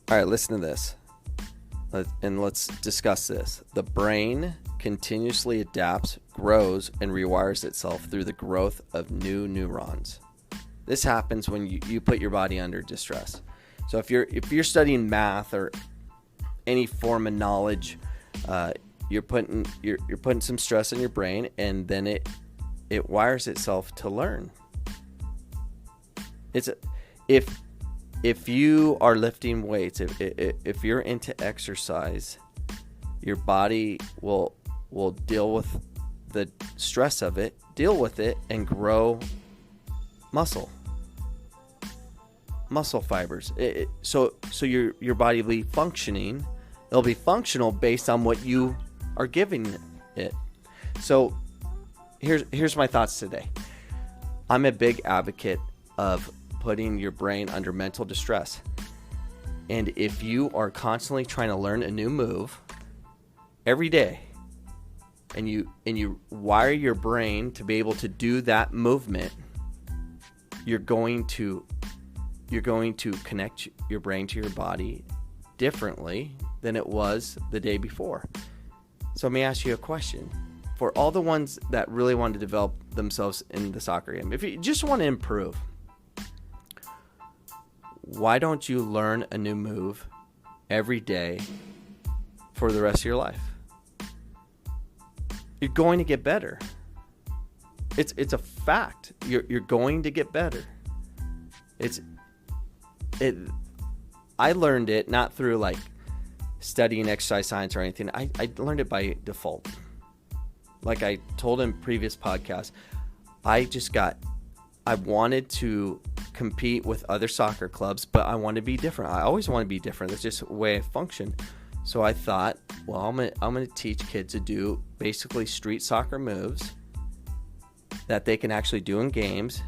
All right, listen to this. And let's discuss this. The brain continuously adapts, grows, and rewires itself through the growth of new neurons. This happens when you put your body under distress. So if you're studying math or any form of knowledge, you're putting some stress in your brain, and then it wires itself to learn. If you are lifting weights, if you're into exercise, your body will deal with the stress of it, deal with it, and grow muscle fibers. So your body will be functioning. It'll be functional based on what you are giving it. So here's my thoughts today. I'm a big advocate of putting your brain under mental distress. And if you are constantly trying to learn a new move every day, and you wire your brain to be able to do that movement, you're going to connect your brain to your body differently than it was the day before. So let me ask you a question. For all the ones that really want to develop themselves in the soccer game, if you just want to improve, why don't you learn a new move every day for the rest of your life? You're going to get better. It's a fact. You're going to get better. I learned it not through like studying exercise science or anything. I learned it by default. Like I told in previous podcasts, I wanted to compete with other soccer clubs, but I want to be different. I always want to be different. That's just a way I function. So I thought, well, I'm gonna teach kids to do basically street soccer moves that they can actually do in games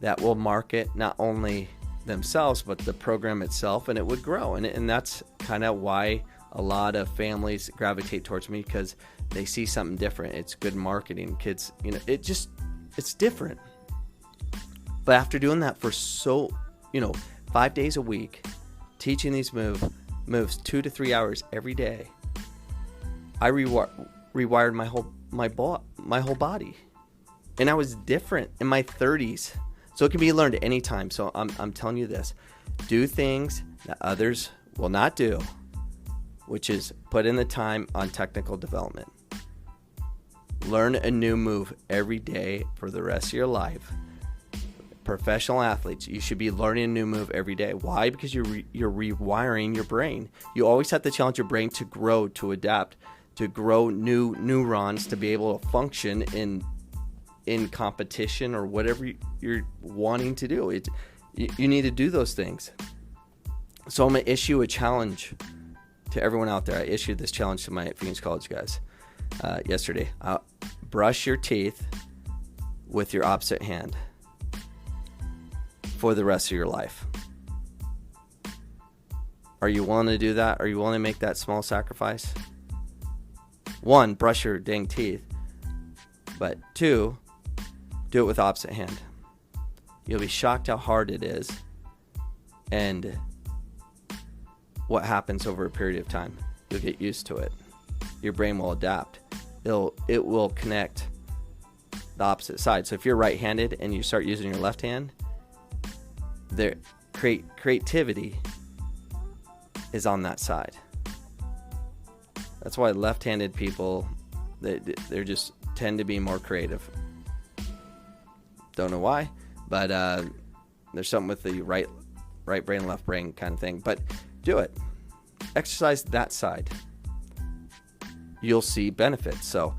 that will market not only themselves but the program itself, and it would grow. And that's kind of why a lot of families gravitate towards me, because they see something different. It's good marketing. Kids, it's different. But after doing that for 5 days a week, teaching these moves 2 to 3 hours every day, I rewired my whole body, and I was different in my 30s. So it can be learned anytime. So I'm telling you this: do things that others will not do, which is put in the time on technical development. Learn a new move every day for the rest of your life. Professional athletes, you should be learning a new move every day. Why? Because you're rewiring your brain. You always have to challenge your brain to grow, to adapt, to grow new neurons, to be able to function in competition or whatever you're wanting to do. You need to do those things. So I'm going to issue a challenge to everyone out there. I issued this challenge to my Phoenix College guys yesterday. Brush your teeth with your opposite hand for the rest of your life. Are you willing to do that? Are you willing to make that small sacrifice? 1, brush your dang teeth. But 2, do it with opposite hand. You'll be shocked how hard it is and what happens over a period of time. You'll get used to it. Your brain will adapt. It will connect the opposite side. So if you're right-handed and you start using your left hand, creativity is on that side. That's why left-handed people, they're just tend to be more creative. Don't know why, but there's something with the right brain, left brain kind of thing. But do it. Exercise that side. You'll see benefits. So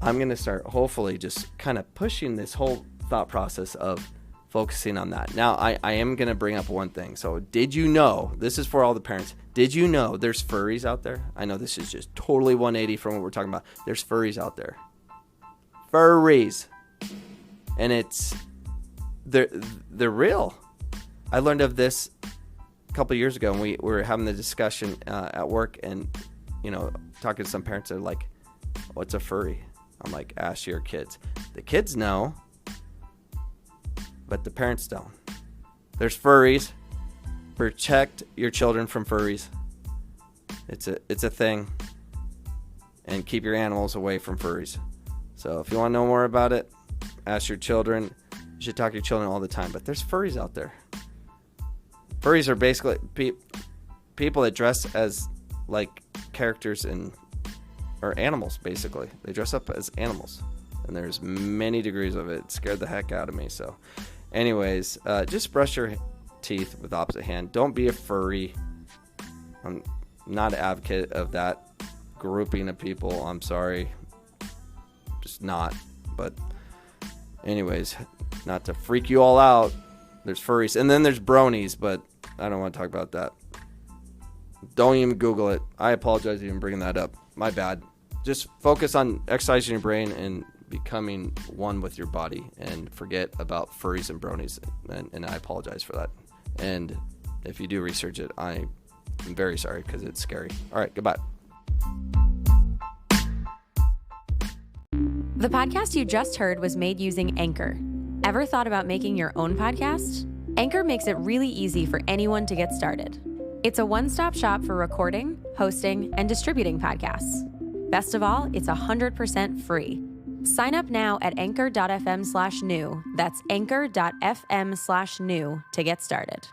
I'm going to start hopefully just kind of pushing this whole thought process of focusing on that. Now, I am going to bring up one thing. So did you know, this is for all the parents, did you know there's furries out there? I know this is just totally 180 from what we're talking about. There's furries out there. Furries. And they're real. I learned of this a couple of years ago, and we were having the discussion at work, and talking to some parents. They're like, what's a furry? I'm like, ask your kids. The kids know, but the parents don't. There's furries. Protect your children from furries. It's a thing. And keep your animals away from furries. So if you want to know more about it, ask your children. You should talk to your children all the time. But there's furries out there. Furries are basically people that dress as like characters or animals, basically. They dress up as animals. And there's many degrees of it. It scared the heck out of me. So anyways, just brush your teeth with opposite hand. Don't be a furry. I'm not an advocate of that grouping of people. I'm sorry. Just not. But anyways, not to freak you all out, there's furries. And then there's bronies, but I don't want to talk about that. Don't even Google it. I apologize for even bringing that up. My bad. Just focus on exercising your brain and becoming one with your body, and forget about furries and bronies. And I apologize for that. And if you do research it, I'm very sorry because it's scary. All right, goodbye. The podcast you just heard was made using Anchor. Ever thought about making your own podcast? Anchor makes it really easy for anyone to get started. It's a one-stop shop for recording, hosting, and distributing podcasts. Best of all, it's 100% free. Sign up now at anchor.fm/new. That's anchor.fm/new to get started.